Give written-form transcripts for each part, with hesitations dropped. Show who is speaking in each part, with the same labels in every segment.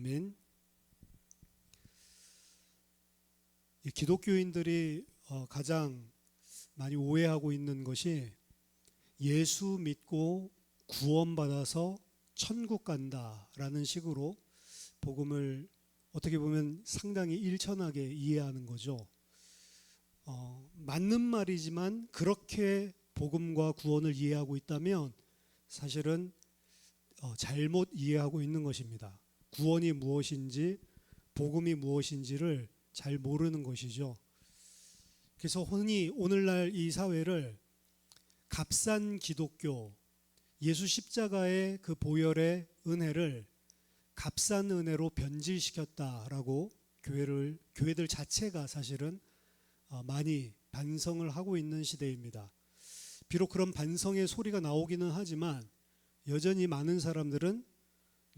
Speaker 1: 아멘. 기독교인들이 가장 많이 오해하고 있는 것이 예수 믿고 구원받아서 천국 간다라는 식으로 복음을 어떻게 보면 상당히 일천하게 이해하는 거죠. 맞는 말이지만 그렇게 복음과 구원을 이해하고 있다면 사실은 잘못 이해하고 있는 것입니다. 구원이 무엇인지 복음이 무엇인지를 잘 모르는 것이죠. 그래서 흔히 오늘날 이 사회를 값싼 기독교, 예수 십자가의 그 보혈의 은혜를 값싼 은혜로 변질시켰다라고 교회들 자체가 사실은 많이 반성을 하고 있는 시대입니다. 비록 그런 반성의 소리가 나오기는 하지만 여전히 많은 사람들은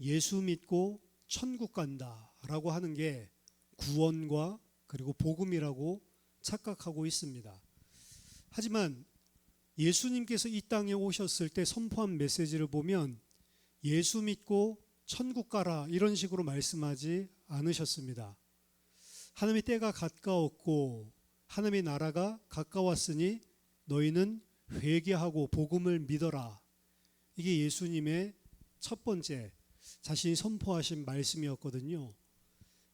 Speaker 1: 예수 믿고 천국 간다라고 하는 게 구원과 그리고 복음이라고 착각하고 있습니다. 하지만 예수님께서 이 땅에 오셨을 때 선포한 메시지를 보면 예수 믿고 천국 가라 이런 식으로 말씀하지 않으셨습니다. 하나님의 때가 가까웠고 하나님의 나라가 가까웠으니 너희는 회개하고 복음을 믿어라. 이게 예수님의 첫 번째 자신이 선포하신 말씀이었거든요.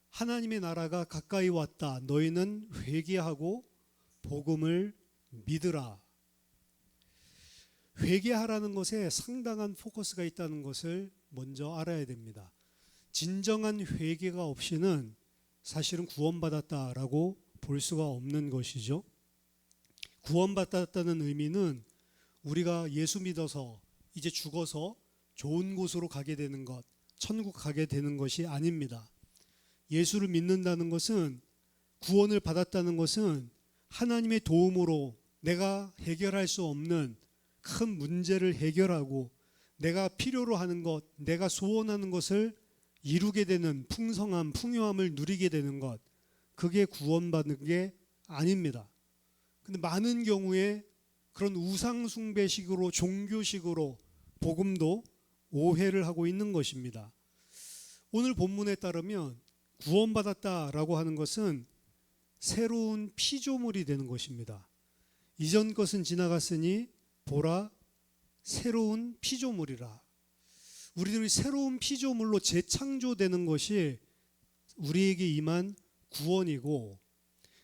Speaker 1: 하나님의 나라가 가까이 왔다. 너희는 회개하고 복음을 믿으라. 회개하라는 것에 상당한 포커스가 있다는 것을 먼저 알아야 됩니다. 진정한 회개가 없이는 사실은 구원받았다라고 볼 수가 없는 것이죠. 구원받았다는 의미는 우리가 예수 믿어서 이제 죽어서 좋은 곳으로 가게 되는 것, 천국 가게 되는 것이 아닙니다. 예수를 믿는다는 것은, 구원을 받았다는 것은 하나님의 도움으로 내가 해결할 수 없는 큰 문제를 해결하고 내가 필요로 하는 것, 내가 소원하는 것을 이루게 되는 풍성함, 풍요함을 누리게 되는 것, 그게 구원받는 게 아닙니다. 근데 많은 경우에 그런 우상숭배식으로 종교식으로 복음도 오해를 하고 있는 것입니다. 오늘 본문에 따르면 구원받았다라고 하는 것은 새로운 피조물이 되는 것입니다. 이전 것은 지나갔으니 보라 새로운 피조물이라. 우리들이 새로운 피조물로 재창조되는 것이 우리에게 임한 구원이고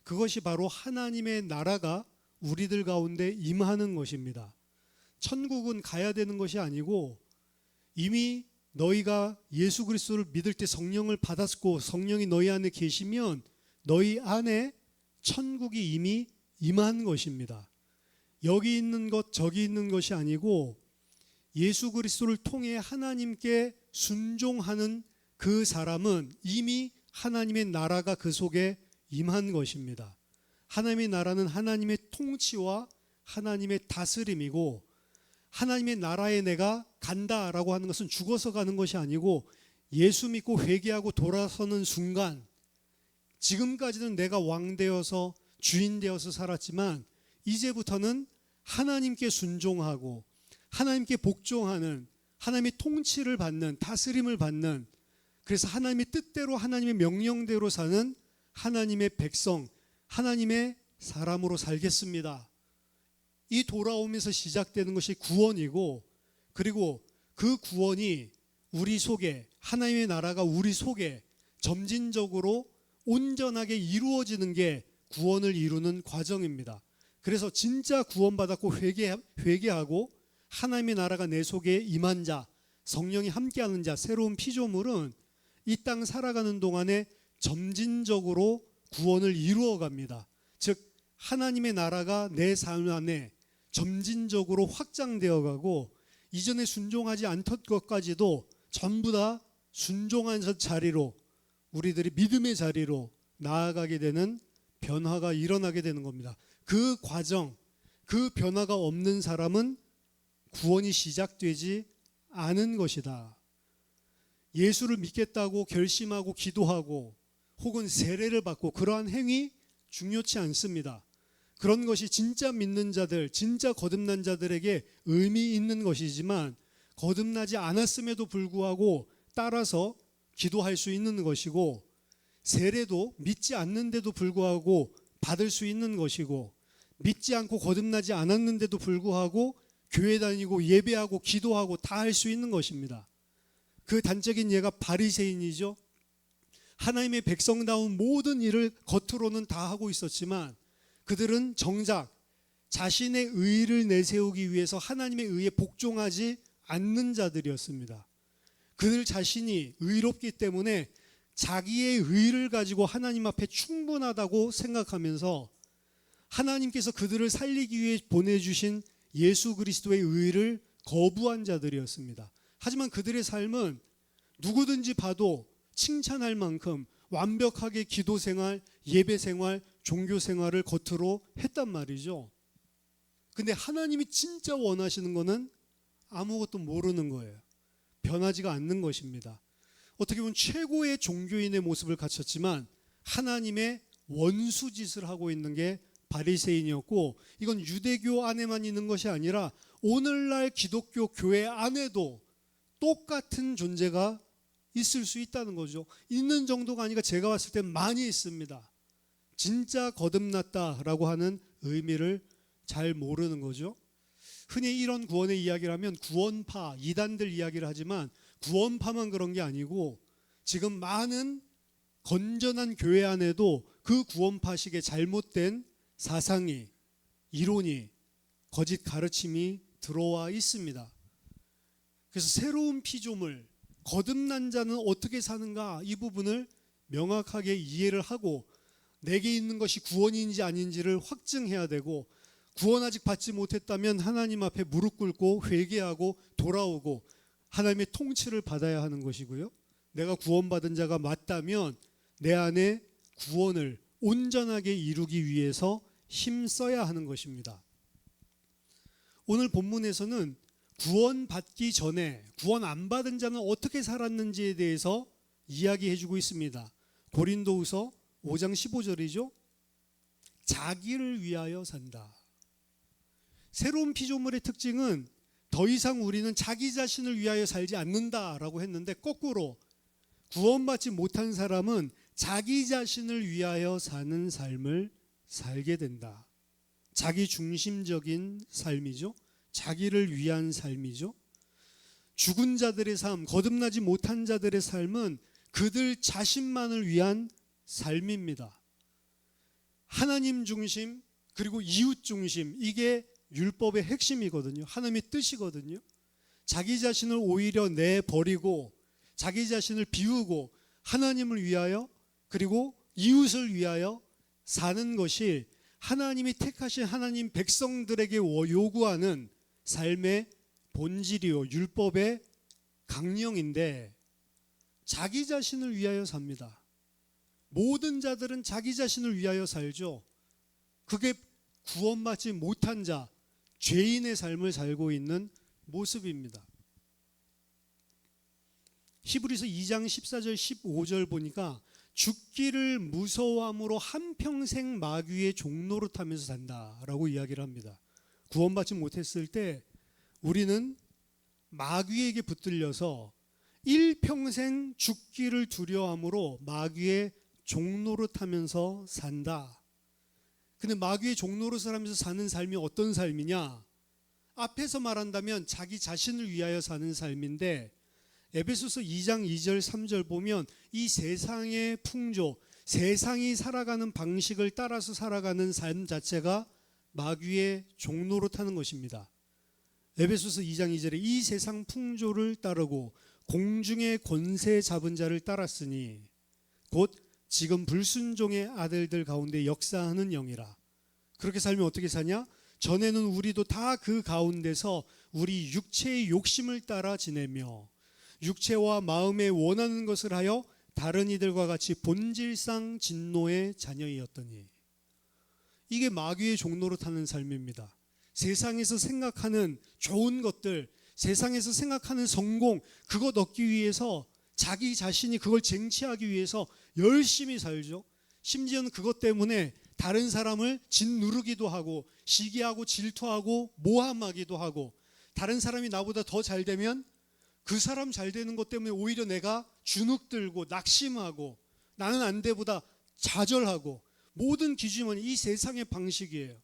Speaker 1: 그것이 바로 하나님의 나라가 우리들 가운데 임하는 것입니다. 천국은 가야 되는 것이 아니고 이미 너희가 예수 그리스도를 믿을 때 성령을 받았고 성령이 너희 안에 계시면 너희 안에 천국이 이미 임한 것입니다. 여기 있는 것 저기 있는 것이 아니고 예수 그리스도를 통해 하나님께 순종하는 그 사람은 이미 하나님의 나라가 그 속에 임한 것입니다. 하나님의 나라는 하나님의 통치와 하나님의 다스림이고 하나님의 나라에 내가 간다라고 하는 것은 죽어서 가는 것이 아니고 예수 믿고 회개하고 돌아서는 순간, 지금까지는 내가 왕 되어서 주인 되어서 살았지만 이제부터는 하나님께 순종하고 하나님께 복종하는, 하나님의 통치를 받는, 다스림을 받는, 그래서 하나님의 뜻대로 하나님의 명령대로 사는 하나님의 백성, 하나님의 사람으로 살겠습니다. 이 돌아오면서 시작되는 것이 구원이고, 그리고 그 구원이 우리 속에, 하나님의 나라가 우리 속에 점진적으로 온전하게 이루어지는 게 구원을 이루는 과정입니다. 그래서 진짜 구원받았고 회개하고 하나님의 나라가 내 속에 임한 자, 성령이 함께하는 자, 새로운 피조물은 이 땅 살아가는 동안에 점진적으로 구원을 이루어갑니다. 즉 하나님의 나라가 내 삶 안에 점진적으로 확장되어 가고 이전에 순종하지 않던 것까지도 전부 다 순종한 자리로, 우리들이 믿음의 자리로 나아가게 되는 변화가 일어나게 되는 겁니다. 그 과정, 그 변화가 없는 사람은 구원이 시작되지 않은 것이다. 예수를 믿겠다고 결심하고 기도하고 혹은 세례를 받고 그러한 행위 중요치 않습니다. 그런 것이 진짜 믿는 자들, 진짜 거듭난 자들에게 의미 있는 것이지만 거듭나지 않았음에도 불구하고 따라서 기도할 수 있는 것이고, 세례도 믿지 않는데도 불구하고 받을 수 있는 것이고, 믿지 않고 거듭나지 않았는데도 불구하고 교회 다니고 예배하고 기도하고 다 할 수 있는 것입니다. 그 단적인 예가 바리새인이죠. 하나님의 백성다운 모든 일을 겉으로는 다 하고 있었지만 그들은 정작 자신의 의를 내세우기 위해서 하나님의 의에 복종하지 않는 자들이었습니다. 그들 자신이 의롭기 때문에 자기의 의를 가지고 하나님 앞에 충분하다고 생각하면서 하나님께서 그들을 살리기 위해 보내주신 예수 그리스도의 의를 거부한 자들이었습니다. 하지만 그들의 삶은 누구든지 봐도 칭찬할 만큼 완벽하게 기도 생활, 예배 생활, 종교 생활을 겉으로 했단 말이죠. 근데 하나님이 진짜 원하시는 거는 아무것도 모르는 거예요. 변하지가 않는 것입니다. 어떻게 보면 최고의 종교인의 모습을 갖췄지만 하나님의 원수짓을 하고 있는 게 바리새인이었고, 이건 유대교 안에만 있는 것이 아니라 오늘날 기독교 교회 안에도 똑같은 존재가 있을 수 있다는 거죠. 있는 정도가 아니라 제가 봤을 때 많이 있습니다. 진짜 거듭났다라고 하는 의미를 잘 모르는 거죠. 흔히 이런 구원의 이야기를 하면 구원파, 이단들 이야기를 하지만 구원파만 그런 게 아니고 지금 많은 건전한 교회 안에도 그 구원파식의 잘못된 사상이, 이론이, 거짓 가르침이 들어와 있습니다. 그래서 새로운 피조물, 거듭난 자는 어떻게 사는가, 이 부분을 명확하게 이해를 하고 내게 있는 것이 구원인지 아닌지를 확증해야 되고, 구원 아직 받지 못했다면 하나님 앞에 무릎 꿇고 회개하고 돌아오고 하나님의 통치를 받아야 하는 것이고요. 내가 구원받은 자가 맞다면 내 안에 구원을 온전하게 이루기 위해서 힘써야 하는 것입니다. 오늘 본문에서는 구원받기 전에 구원 안 받은 자는 어떻게 살았는지에 대해서 이야기해주고 있습니다. 고린도후서 5장 15절이죠. 자기를 위하여 산다. 새로운 피조물의 특징은 더 이상 우리는 자기 자신을 위하여 살지 않는다라고 했는데, 거꾸로 구원받지 못한 사람은 자기 자신을 위하여 사는 삶을 살게 된다. 자기 중심적인 삶이죠. 자기를 위한 삶이죠. 죽은 자들의 삶, 거듭나지 못한 자들의 삶은 그들 자신만을 위한 삶입니다. 하나님 중심 그리고 이웃 중심, 이게 율법의 핵심이거든요. 하나님의 뜻이거든요. 자기 자신을 오히려 내버리고 자기 자신을 비우고 하나님을 위하여 그리고 이웃을 위하여 사는 것이 하나님이 택하신 하나님 백성들에게 요구하는 삶의 본질이요, 율법의 강령인데, 자기 자신을 위하여 삽니다. 모든 자들은 자기 자신을 위하여 살죠. 그게 구원받지 못한 자, 죄인의 삶을 살고 있는 모습입니다. 히브리서 2장 14절 15절 보니까 죽기를 무서워함으로 한평생 마귀의 종노릇 하면서 산다라고 이야기를 합니다. 구원받지 못했을 때 우리는 마귀에게 붙들려서 일평생 죽기를 두려워함으로 마귀의 종노릇 하면서 산다. 근데 마귀의 종노릇을 하면서 사는 삶이 어떤 삶이냐? 앞에서 말한다면 자기 자신을 위하여 사는 삶인데, 에베소서 2장 2절 3절 보면 이 세상의 풍조, 세상이 살아가는 방식을 따라서 살아가는 삶 자체가 마귀의 종노릇 하는 것입니다. 에베소서 2장 2절에 이 세상 풍조를 따르고 공중의 권세 잡은 자를 따랐으니 곧 지금 불순종의 아들들 가운데 역사하는 영이라. 그렇게 살면 어떻게 사냐? 전에는 우리도 다 그 가운데서 우리 육체의 욕심을 따라 지내며 육체와 마음에 원하는 것을 하여 다른 이들과 같이 본질상 진노의 자녀이었더니. 이게 마귀의 종노릇 하는 삶입니다. 세상에서 생각하는 좋은 것들, 세상에서 생각하는 성공, 그것 얻기 위해서 자기 자신이 그걸 쟁취하기 위해서 열심히 살죠. 심지어는 그것 때문에 다른 사람을 짓누르기도 하고 시기하고 질투하고 모함하기도 하고, 다른 사람이 나보다 더 잘 되면 그 사람 잘 되는 것 때문에 오히려 내가 주눅들고 낙심하고 나는 안 돼보다 좌절하고 모든 기준은 이 세상의 방식이에요.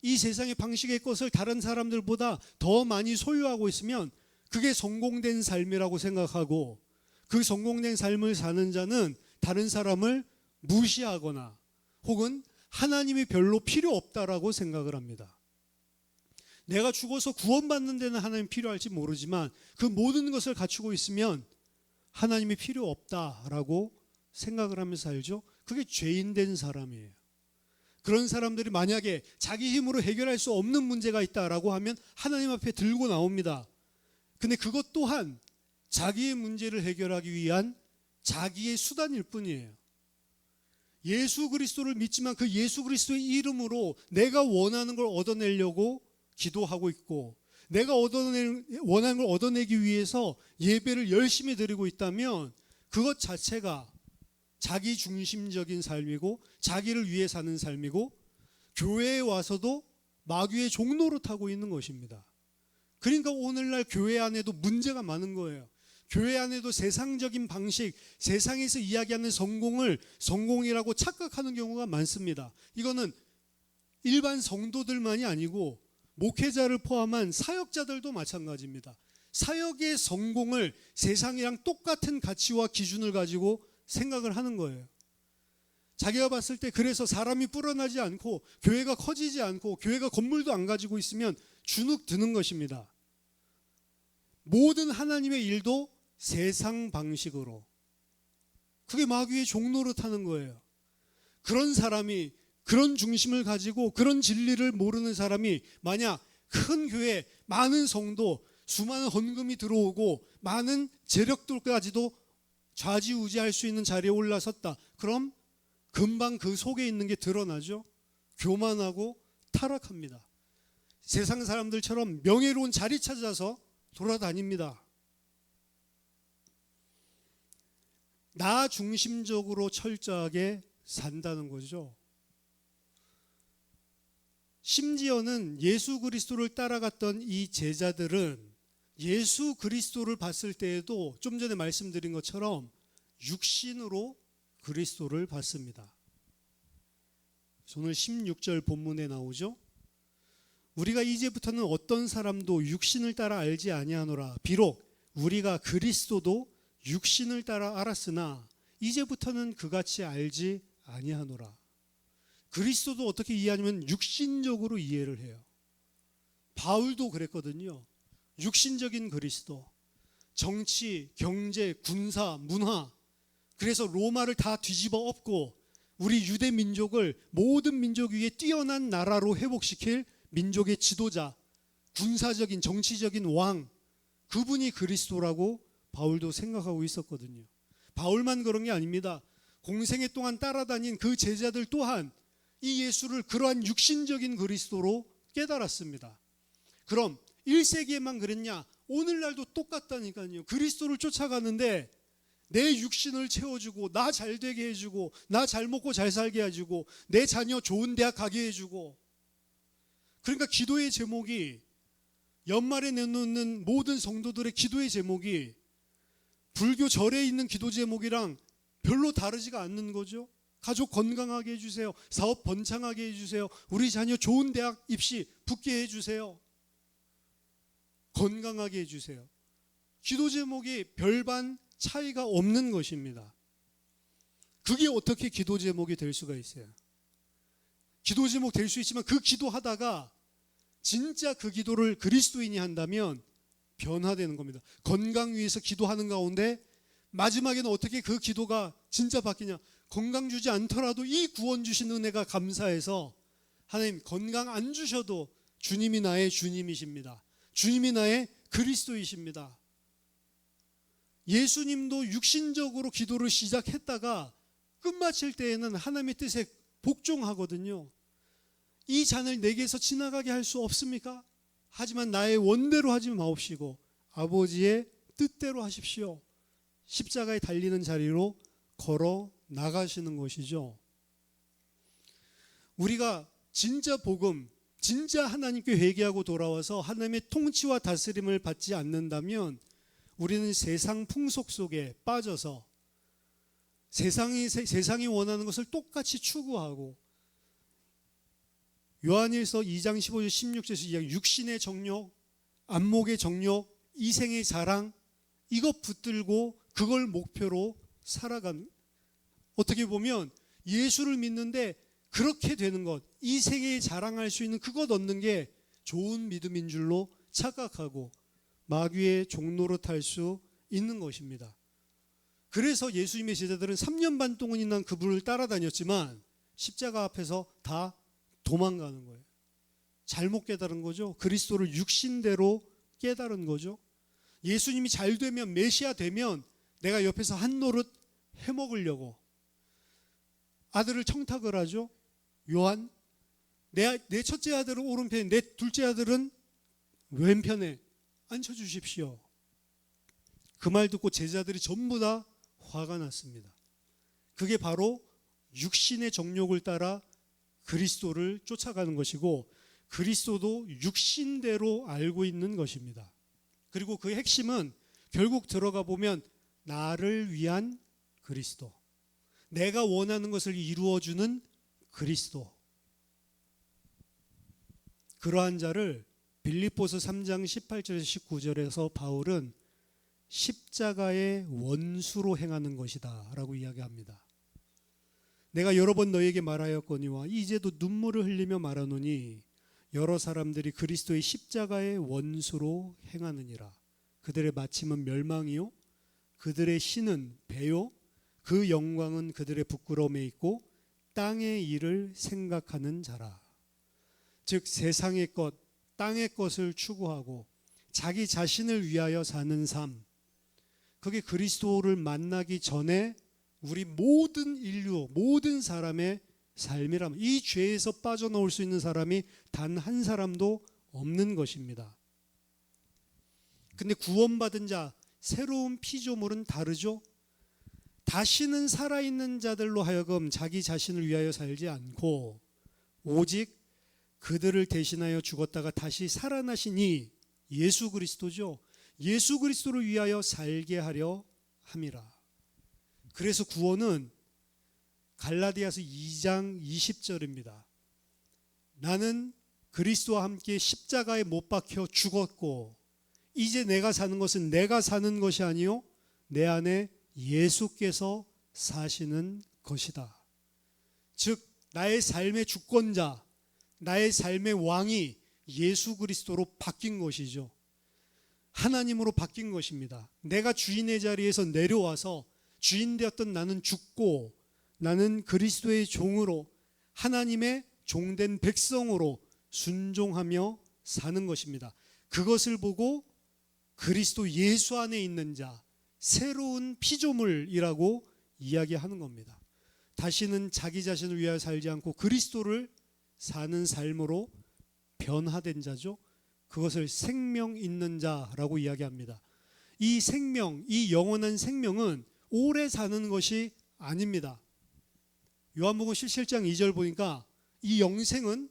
Speaker 1: 이 세상의 방식의 것을 다른 사람들보다 더 많이 소유하고 있으면 그게 성공된 삶이라고 생각하고, 그 성공된 삶을 사는 자는 다른 사람을 무시하거나 혹은 하나님이 별로 필요 없다라고 생각을 합니다. 내가 죽어서 구원받는 데는 하나님 필요할지 모르지만 그 모든 것을 갖추고 있으면 하나님이 필요 없다라고 생각을 하면서 살죠. 그게 죄인된 사람이에요. 그런 사람들이 만약에 자기 힘으로 해결할 수 없는 문제가 있다라고 하면 하나님 앞에 들고 나옵니다. 근데 그것 또한 자기의 문제를 해결하기 위한 자기의 수단일 뿐이에요. 예수 그리스도를 믿지만 그 예수 그리스도의 이름으로 내가 원하는 걸 얻어내려고 기도하고 있고, 내가 원하는 걸 얻어내기 위해서 예배를 열심히 드리고 있다면 그것 자체가 자기 중심적인 삶이고 자기를 위해 사는 삶이고, 교회에 와서도 마귀의 종로로 타고 있는 것입니다. 그러니까 오늘날 교회 안에도 문제가 많은 거예요. 교회 안에도 세상적인 방식, 세상에서 이야기하는 성공을 성공이라고 착각하는 경우가 많습니다. 이거는 일반 성도들만이 아니고 목회자를 포함한 사역자들도 마찬가지입니다. 사역의 성공을 세상이랑 똑같은 가치와 기준을 가지고 생각을 하는 거예요. 자기가 봤을 때 그래서 사람이 불어나지 않고 교회가 커지지 않고 교회가 건물도 안 가지고 있으면 주눅 드는 것입니다. 모든 하나님의 일도 세상 방식으로, 그게 마귀의 종로로 타는 거예요. 그런 사람이, 그런 중심을 가지고 그런 진리를 모르는 사람이 만약 큰 교회, 많은 성도, 수많은 헌금이 들어오고 많은 재력들까지도 좌지우지할 수 있는 자리에 올라섰다. 그럼 금방 그 속에 있는 게 드러나죠. 교만하고 타락합니다. 세상 사람들처럼 명예로운 자리 찾아서 돌아다닙니다. 나 중심적으로 철저하게 산다는 거죠. 심지어는 예수 그리스도를 따라갔던 이 제자들은 예수 그리스도를 봤을 때에도 좀 전에 말씀드린 것처럼 육신으로 그리스도를 봤습니다. 오늘 16절 본문에 나오죠. 우리가 이제부터는 어떤 사람도 육신을 따라 알지 아니하노라. 비록 우리가 그리스도도 육신을 따라 알았으나 이제부터는 그같이 알지 아니하노라. 그리스도도 어떻게 이해하냐면 육신적으로 이해를 해요. 바울도 그랬거든요. 육신적인 그리스도, 정치, 경제, 군사, 문화, 그래서 로마를 다 뒤집어 엎고 우리 유대 민족을 모든 민족 위에 뛰어난 나라로 회복시킬 민족의 지도자, 군사적인 정치적인 왕, 그분이 그리스도라고 바울도 생각하고 있었거든요. 바울만 그런 게 아닙니다. 공생애 동안 따라다닌 그 제자들 또한 이 예수를 그러한 육신적인 그리스도로 깨달았습니다. 그럼 1세기에만 그랬냐? 오늘날도 똑같다니까요. 그리스도를 쫓아가는데 내 육신을 채워주고 나 잘 되게 해주고 나 잘 먹고 잘 살게 해주고 내 자녀 좋은 대학 가게 해주고, 그러니까 기도의 제목이, 연말에 내놓는 모든 성도들의 기도의 제목이 불교 절에 있는 기도 제목이랑 별로 다르지가 않는 거죠. 가족 건강하게 해주세요. 사업 번창하게 해주세요. 우리 자녀 좋은 대학 입시 붙게 해주세요. 건강하게 해주세요. 기도 제목이 별반 차이가 없는 것입니다. 그게 어떻게 기도 제목이 될 수가 있어요? 기도 제목 될 수 있지만 그 기도하다가 진짜 그 기도를 그리스도인이 한다면 변화되는 겁니다. 건강 위해서 기도하는 가운데 마지막에는 어떻게 그 기도가 진짜 바뀌냐? 건강 주지 않더라도 이 구원 주신 은혜가 감사해서 하나님 건강 안 주셔도 주님이 나의 주님이십니다. 주님이 나의 그리스도이십니다. 예수님도 육신적으로 기도를 시작했다가 끝마칠 때에는 하나님의 뜻에 복종하거든요. 이 잔을 내게서 지나가게 할 수 없습니까? 하지만 나의 원대로 하지 마옵시고 아버지의 뜻대로 하십시오. 십자가에 달리는 자리로 걸어 나가시는 것이죠. 우리가 진짜 복음, 진짜 하나님께 회개하고 돌아와서 하나님의 통치와 다스림을 받지 않는다면 우리는 세상 풍속 속에 빠져서 세상이 원하는 것을 똑같이 추구하고, 요한일서 2장 15절 16절에서 이야기 육신의 정욕, 안목의 정욕, 이생의 자랑, 이것 붙들고 그걸 목표로 살아가는, 어떻게 보면 예수를 믿는데 그렇게 되는 것, 이생에 자랑할 수 있는 그것 얻는 게 좋은 믿음인 줄로 착각하고 마귀의 종로로 탈 수 있는 것입니다. 그래서 예수님의 제자들은 3년 반 동안이나 그분을 따라다녔지만 십자가 앞에서 다 도망가는 거예요. 잘못 깨달은 거죠. 그리스도를 육신대로 깨달은 거죠. 예수님이 잘 되면, 메시아 되면 내가 옆에서 한 노릇 해먹으려고 아들을 청탁을 하죠. 요한, 내 첫째 아들은 오른편에, 내 둘째 아들은 왼편에 앉혀주십시오. 그 말 듣고 제자들이 전부 다 화가 났습니다. 그게 바로 육신의 정욕을 따라 그리스도를 쫓아가는 것이고, 그리스도도 육신대로 알고 있는 것입니다. 그리고 그 핵심은 결국 들어가 보면 나를 위한 그리스도, 내가 원하는 것을 이루어주는 그리스도, 그러한 자를 빌립보서 3장 18절에서 19절에서 바울은 십자가의 원수로 행하는 것이다 라고 이야기합니다. 내가 여러 번 너에게 말하였거니와 이제도 눈물을 흘리며 말하노니 여러 사람들이 그리스도의 십자가의 원수로 행하느니라. 그들의 마침은 멸망이요 그들의 신은 배요 그 영광은 그들의 부끄러움에 있고 땅의 일을 생각하는 자라. 즉 세상의 것, 땅의 것을 추구하고 자기 자신을 위하여 사는 삶, 그게 그리스도를 만나기 전에 우리 모든 인류, 모든 사람의 삶이라면, 이 죄에서 빠져나올 수 있는 사람이 단 한 사람도 없는 것입니다. 근데 구원받은 자, 새로운 피조물은 다르죠. 다시는 살아있는 자들로 하여금 자기 자신을 위하여 살지 않고 오직 그들을 대신하여 죽었다가 다시 살아나신 이 예수 그리스도죠. 예수 그리스도를 위하여 살게 하려 함이라. 그래서 구원은 갈라디아서 2장 20절입니다. 나는 그리스도와 함께 십자가에 못 박혀 죽었고 이제 내가 사는 것은 내가 사는 것이 아니요 내 안에 예수께서 사시는 것이다. 즉 나의 삶의 주권자, 나의 삶의 왕이 예수 그리스도로 바뀐 것이죠. 하나님으로 바뀐 것입니다. 내가 주인의 자리에서 내려와서 주인 되었던 나는 죽고 나는 그리스도의 종으로, 하나님의 종된 백성으로 순종하며 사는 것입니다. 그것을 보고 그리스도 예수 안에 있는 자, 새로운 피조물이라고 이야기하는 겁니다. 다시는 자기 자신을 위하여 살지 않고 그리스도를 사는 삶으로 변화된 자죠. 그것을 생명 있는 자라고 이야기합니다. 이 생명, 이 영원한 생명은 오래 사는 것이 아닙니다. 요한복음 17장 2절 보니까 이 영생은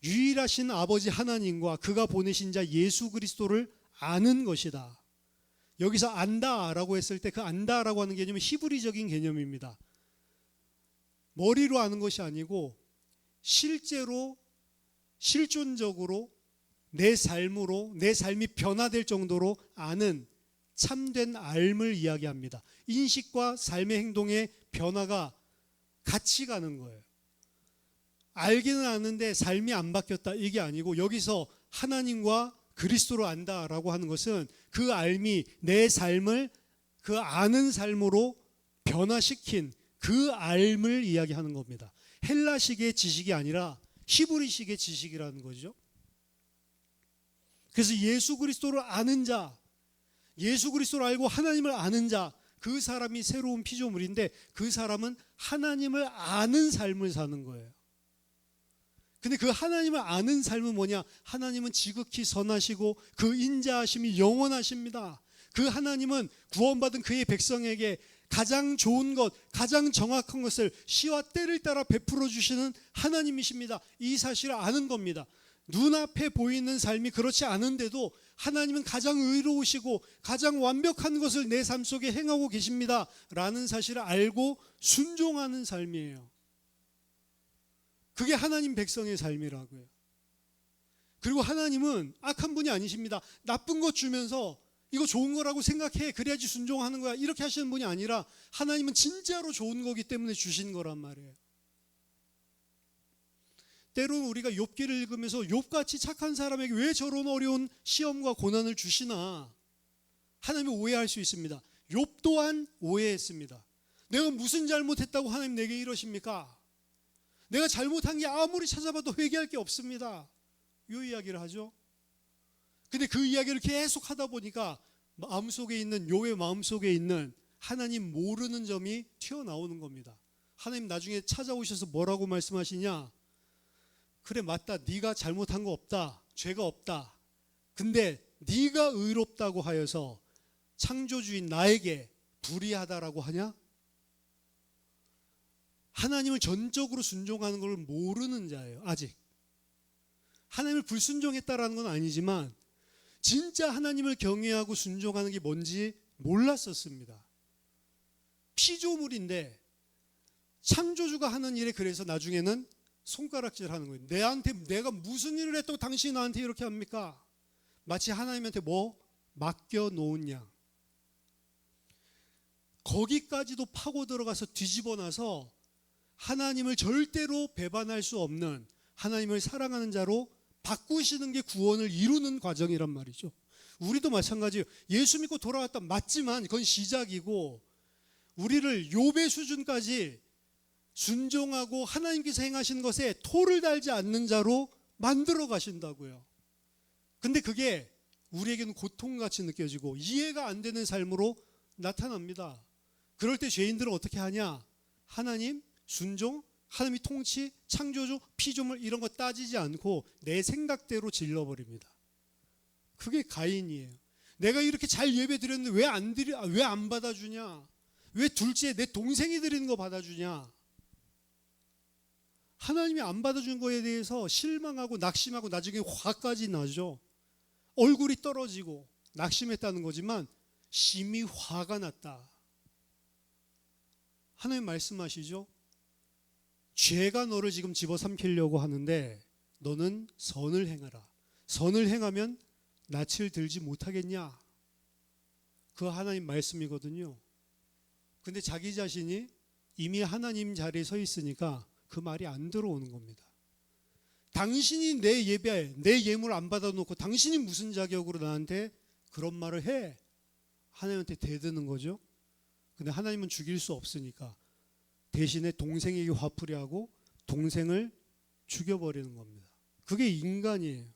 Speaker 1: 유일하신 아버지 하나님과 그가 보내신 자 예수 그리스도를 아는 것이다. 여기서 안다라고 했을 때 그 안다라고 하는 개념은 히브리적인 개념입니다. 머리로 아는 것이 아니고 실제로 실존적으로 내 삶으로, 내 삶이 변화될 정도로 아는 참된 알을 이야기합니다. 인식과 삶의 행동의 변화가 같이 가는 거예요. 알기는 아는데 삶이 안 바뀌었다, 이게 아니고 여기서 하나님과 그리스도를 안다라고 하는 것은 그 알미, 내 삶을 그 아는 삶으로 변화시킨 그 알을 이야기하는 겁니다. 헬라식의 지식이 아니라 히브리식의 지식이라는 거죠. 그래서 예수 그리스도를 아는 자, 예수 그리스도를 알고 하나님을 아는 자, 그 사람이 새로운 피조물인데 그 사람은 하나님을 아는 삶을 사는 거예요. 근데 그 하나님을 아는 삶은 뭐냐? 하나님은 지극히 선하시고 그 인자하심이 영원하십니다. 그 하나님은 구원받은 그의 백성에게 가장 좋은 것, 가장 정확한 것을 시와 때를 따라 베풀어 주시는 하나님이십니다. 이 사실을 아는 겁니다. 눈앞에 보이는 삶이 그렇지 않은데도 하나님은 가장 의로우시고 가장 완벽한 것을 내 삶 속에 행하고 계십니다 라는 사실을 알고 순종하는 삶이에요. 그게 하나님 백성의 삶이라고요. 그리고 하나님은 악한 분이 아니십니다. 나쁜 것 주면서 이거 좋은 거라고 생각해, 그래야지 순종하는 거야, 이렇게 하시는 분이 아니라 하나님은 진짜로 좋은 거기 때문에 주신 거란 말이에요. 때로는 우리가 욥기를 읽으면서 욥같이 착한 사람에게 왜 저런 어려운 시험과 고난을 주시나 하나님이 오해할 수 있습니다. 욥 또한 오해했습니다. 내가 무슨 잘못했다고 하나님 내게 이러십니까? 내가 잘못한 게 아무리 찾아봐도 회개할 게 없습니다. 이 이야기를 하죠. 근데 그 이야기를 계속 하다 보니까 마음속에 있는, 욥의 마음속에 있는 하나님 모르는 점이 튀어나오는 겁니다. 하나님 나중에 찾아오셔서 뭐라고 말씀하시냐? 그래, 맞다, 네가 잘못한 거 없다, 죄가 없다. 근데 네가 의롭다고 하여서 창조주인 나에게 불의하다라고 하냐? 하나님을 전적으로 순종하는 걸 모르는 자예요. 아직 하나님을 불순종했다라는 건 아니지만 진짜 하나님을 경외하고 순종하는 게 뭔지 몰랐었습니다. 피조물인데 창조주가 하는 일에 그래서 나중에는 손가락질하는 거예요. 내가 무슨 일을 했다고 당신이 나한테 이렇게 합니까? 마치 하나님한테 뭐 맡겨놓은 양. 거기까지도 파고 들어가서 뒤집어 놔서 하나님을 절대로 배반할 수 없는, 하나님을 사랑하는 자로 바꾸시는 게 구원을 이루는 과정이란 말이죠. 우리도 마찬가지예요. 예수 믿고 돌아왔다 맞지만 그건 시작이고, 우리를 욥의 수준까지 순종하고 하나님께서 행하신 것에 토를 달지 않는 자로 만들어 가신다고요. 근데 그게 우리에게는 고통같이 느껴지고 이해가 안 되는 삶으로 나타납니다. 그럴 때 죄인들은 어떻게 하냐? 하나님, 순종, 하나님이 통치, 창조주, 피조물 이런 거 따지지 않고 내 생각대로 질러버립니다. 그게 가인이에요. 내가 이렇게 잘 예배 드렸는데 왜 안 받아주냐? 왜 둘째 내 동생이 드리는 거 받아주냐? 하나님이 안 받아준 거에 대해서 실망하고 낙심하고 나중에 화까지 나죠. 얼굴이 떨어지고 낙심했다는 거지만 심히 화가 났다. 하나님 말씀하시죠. 죄가 너를 지금 집어삼키려고 하는데 너는 선을 행하라. 선을 행하면 낯을 들지 못하겠냐? 그 하나님 말씀이거든요. 근데 자기 자신이 이미 하나님 자리에 서 있으니까 그 말이 안 들어오는 겁니다. 당신이 내 예배, 내 예물 안 받아놓고 당신이 무슨 자격으로 나한테 그런 말을 해? 하나님한테 대드는 거죠. 근데 하나님은 죽일 수 없으니까 대신에 동생에게 화풀이 하고 동생을 죽여버리는 겁니다. 그게 인간이에요.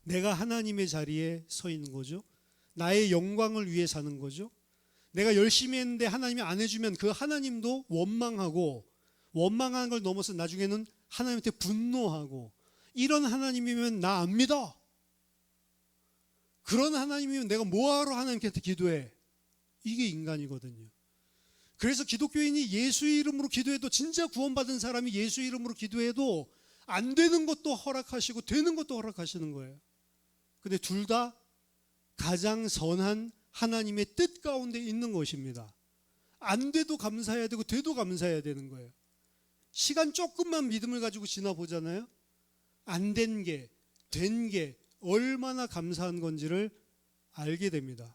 Speaker 1: 내가 하나님의 자리에 서 있는 거죠. 나의 영광을 위해 사는 거죠. 내가 열심히 했는데 하나님이 안 해주면 그 하나님도 원망하고, 원망하는 걸 넘어서 나중에는 하나님한테 분노하고, 이런 하나님이면 나 안 믿어. 그런 하나님이면 내가 뭐하러 하나님께 기도해. 이게 인간이거든요. 그래서 기독교인이 예수 이름으로 기도해도, 진짜 구원받은 사람이 예수 이름으로 기도해도 안 되는 것도 허락하시고 되는 것도 허락하시는 거예요. 근데 둘 다 가장 선한 하나님의 뜻 가운데 있는 것입니다. 안 돼도 감사해야 되고 돼도 감사해야 되는 거예요. 시간 조금만 믿음을 가지고 지나보잖아요. 안 된 게, 된 게 얼마나 감사한 건지를 알게 됩니다.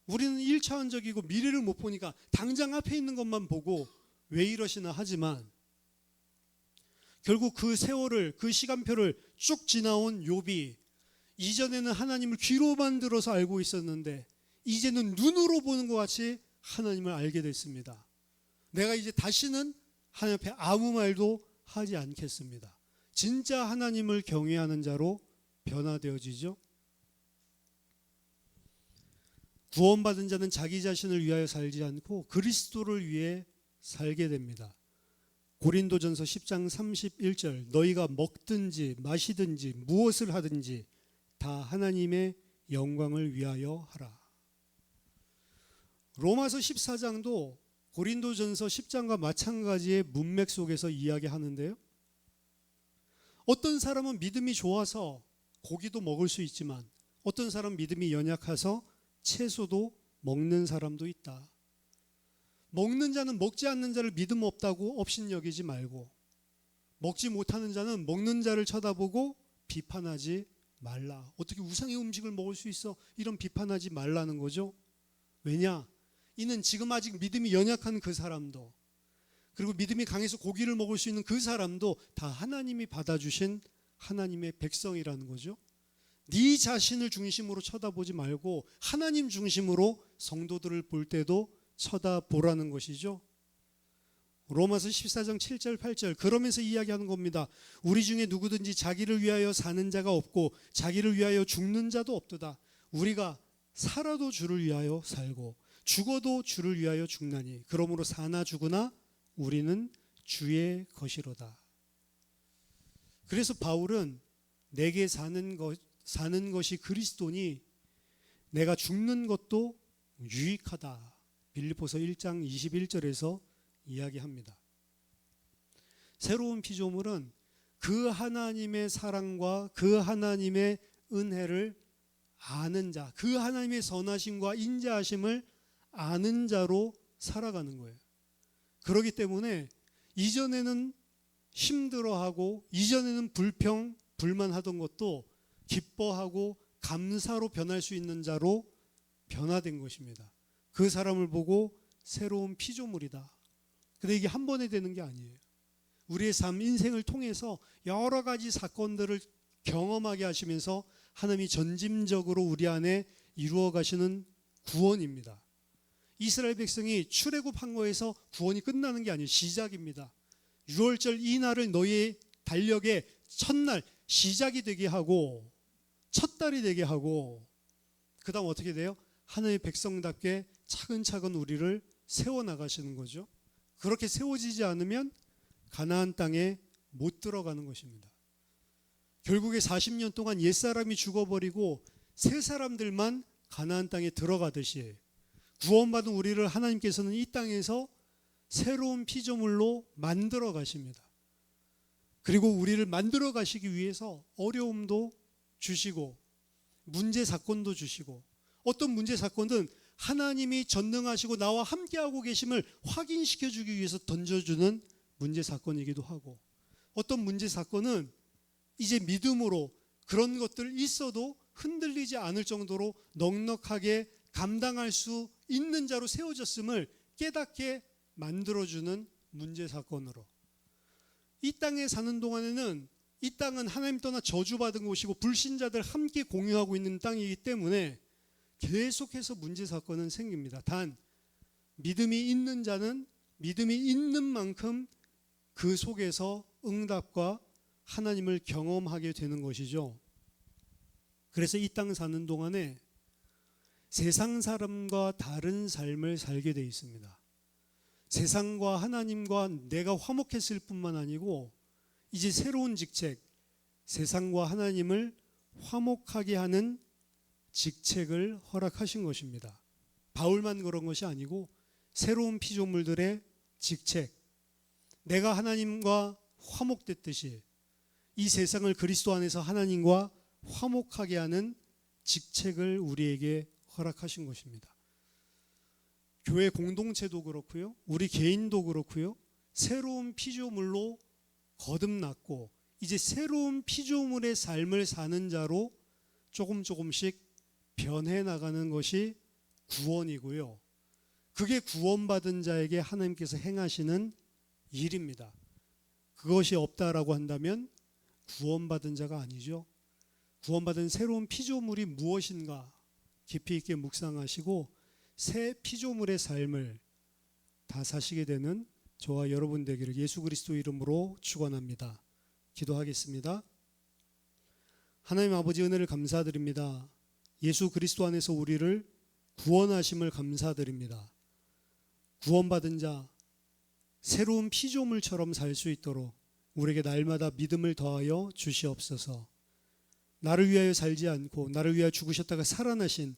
Speaker 1: 우리는 1차원적이고 미래를 못 보니까 당장 앞에 있는 것만 보고 왜 이러시나 하지만, 결국 그 세월을, 그 시간표를 쭉 지나온 욥이 이전에는 하나님을 귀로만 들어서 알고 있었는데 이제는 눈으로 보는 것 같이 하나님을 알게 됐습니다. 내가 이제 다시는 하나님 앞에 아무 말도 하지 않겠습니다. 진짜 하나님을 경외하는 자로 변화되어지죠. 구원받은 자는 자기 자신을 위하여 살지 않고 그리스도를 위해 살게 됩니다. 고린도전서 10장 31절, 너희가 먹든지 마시든지 무엇을 하든지 다 하나님의 영광을 위하여 하라. 로마서 14장도 고린도전서 10장과 마찬가지의 문맥 속에서 이야기하는데요. 어떤 사람은 믿음이 좋아서 고기도 먹을 수 있지만 어떤 사람 믿음이 연약해서 채소도 먹는 사람도 있다. 먹는 자는 먹지 않는 자를 믿음 없다고 업신여기지 말고, 먹지 못하는 자는 먹는 자를 쳐다보고 비판하지 말라. 어떻게 우상의 음식을 먹을 수 있어? 이런 비판하지 말라는 거죠. 왜냐? 이는 지금 아직 믿음이 연약한 그 사람도, 그리고 믿음이 강해서 고기를 먹을 수 있는 그 사람도 다 하나님이 받아주신 하나님의 백성이라는 거죠. 네 자신을 중심으로 쳐다보지 말고 하나님 중심으로 성도들을 볼 때도 쳐다보라는 것이죠. 로마서 14장 7절 8절 그러면서 이야기하는 겁니다. 우리 중에 누구든지 자기를 위하여 사는 자가 없고 자기를 위하여 죽는 자도 없도다. 우리가 살아도 주를 위하여 살고 죽어도 주를 위하여 죽나니 그러므로 사나 죽으나 우리는 주의 것이로다. 그래서 바울은 내게 사는 것이 그리스도니 내가 죽는 것도 유익하다. 빌립보서 1장 21절에서 이야기합니다. 새로운 피조물은 그 하나님의 사랑과 그 하나님의 은혜를 아는 자, 그 하나님의 선하심과 인자하심을 아는 자로 살아가는 거예요. 그렇기 때문에 이전에는 힘들어하고 이전에는 불만하던 것도 기뻐하고 감사로 변할 수 있는 자로 변화된 것입니다. 그 사람을 보고 새로운 피조물이다. 근데 이게 한 번에 되는 게 아니에요. 우리의 삶, 인생을 통해서 여러 가지 사건들을 경험하게 하시면서 하나님이 전짐적으로 우리 안에 이루어 가시는 구원입니다. 이스라엘 백성이 출애굽한 거에서 구원이 끝나는 게 아니에요. 시작입니다. 유월절 이 날을 너희의 달력의 첫날 시작이 되게 하고 첫 달이 되게 하고 그 다음 어떻게 돼요? 하나님의 백성답게 차근차근 우리를 세워나가시는 거죠. 그렇게 세워지지 않으면 가나안 땅에 못 들어가는 것입니다. 결국에 40년 동안 옛사람이 죽어버리고 새 사람들만 가나안 땅에 들어가듯이 구원받은 우리를 하나님께서는 이 땅에서 새로운 피조물로 만들어 가십니다. 그리고 우리를 만들어 가시기 위해서 어려움도 주시고 문제 사건도 주시고 어떤 문제 사건은 하나님이 전능하시고 나와 함께하고 계심을 확인시켜 주기 위해서 던져주는 문제 사건이기도 하고 어떤 문제 사건은 이제 믿음으로 그런 것들 있어도 흔들리지 않을 정도로 넉넉하게 감당할 수 있는 자로 세워졌음을 깨닫게 만들어주는 문제 사건으로 이 땅에 사는 동안에는 이 땅은 하나님 떠나 저주받은 곳이고 불신자들 함께 공유하고 있는 땅이기 때문에 계속해서 문제 사건은 생깁니다. 단 믿음이 있는 자는 믿음이 있는 만큼 그 속에서 응답과 하나님을 경험하게 되는 것이죠. 그래서 이 땅 사는 동안에 세상 사람과 다른 삶을 살게 돼 있습니다. 세상과 하나님과 내가 화목했을 뿐만 아니고 이제 새로운 직책, 세상과 하나님을 화목하게 하는 직책을 허락하신 것입니다. 바울만 그런 것이 아니고 새로운 피조물들의 직책, 내가 하나님과 화목됐듯이 이 세상을 그리스도 안에서 하나님과 화목하게 하는 직책을 우리에게 허락하신 것입니다. 교회 공동체도 그렇고요, 우리 개인도 그렇고요, 새로운 피조물로 거듭났고 이제 새로운 피조물의 삶을 사는 자로 조금씩 변해 나가는 것이 구원이고요. 그게 구원받은 자에게 하나님께서 행하시는 일입니다. 그것이 없다라고 한다면 구원받은 자가 아니죠. 구원받은 새로운 피조물이 무엇인가 깊이 있게 묵상하시고 새 피조물의 삶을 다 사시게 되는 저와 여러분 되기를 예수 그리스도 이름으로 축원합니다. 기도하겠습니다. 하나님 아버지 은혜를 감사드립니다. 예수 그리스도 안에서 우리를 구원하심을 감사드립니다. 구원받은 자, 새로운 피조물처럼 살 수 있도록 우리에게 날마다 믿음을 더하여 주시옵소서. 나를 위하여 살지 않고 나를 위하여 죽으셨다가 살아나신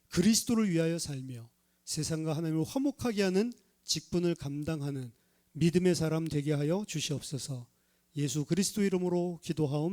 Speaker 1: 그리스도를 위하여 살며 세상과 하나님을 화목하게 하는 직분을 감당하는 믿음의 사람 되게 하여 주시옵소서. 예수 그리스도 이름으로 기도하옵나이다.